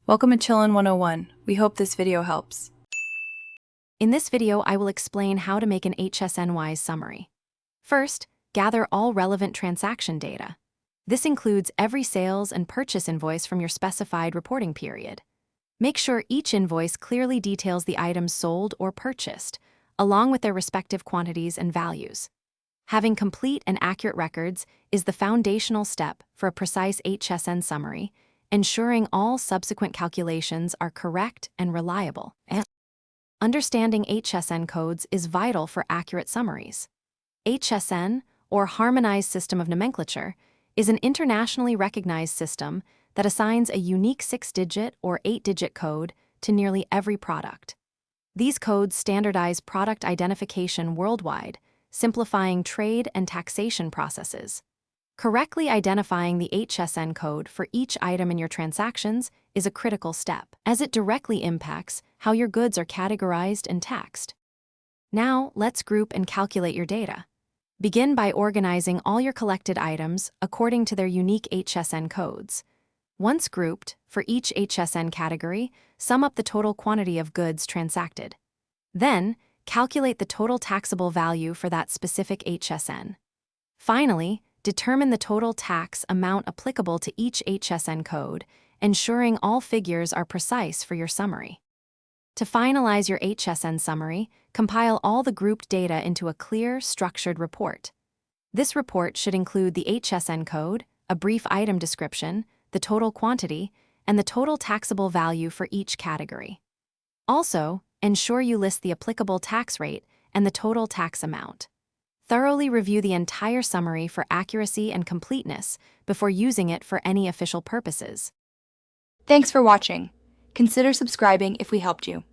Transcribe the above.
Welcome to Chillin' 101. We hope this video helps. In this video, I will explain how to make an HSN-wise summary. First, gather all relevant transaction data. This includes every sales and purchase invoice from your specified reporting period. Make sure each invoice clearly details the items sold or purchased, along with their respective quantities and values. Having complete and accurate records is the foundational step for a precise HSN summary, ensuring all subsequent calculations are correct and reliable. Understanding HSN codes is vital for accurate summaries. HSN, or Harmonized System of Nomenclature, is an internationally recognized system that assigns a unique 6-digit or 8-digit code to nearly every product. These codes standardize product identification worldwide, simplifying trade and taxation processes. Correctly identifying the HSN code for each item in your transactions is a critical step, as it directly impacts how your goods are categorized and taxed. Now, let's group and calculate your data. Begin by organizing all your collected items according to their unique HSN codes. Once grouped, for each HSN category, sum up the total quantity of goods transacted. Then, calculate the total taxable value for that specific HSN. Finally, determine the total tax amount applicable to each HSN code, ensuring all figures are precise for your summary. To finalize your HSN summary, compile all the grouped data into a clear, structured report. This report should include the HSN code, a brief item description, the total quantity, and the total taxable value for each category. Also, ensure you list the applicable tax rate and the total tax amount. Thoroughly review the entire summary for accuracy and completeness before using it for any official purposes. Thanks for watching. Consider subscribing if we helped you.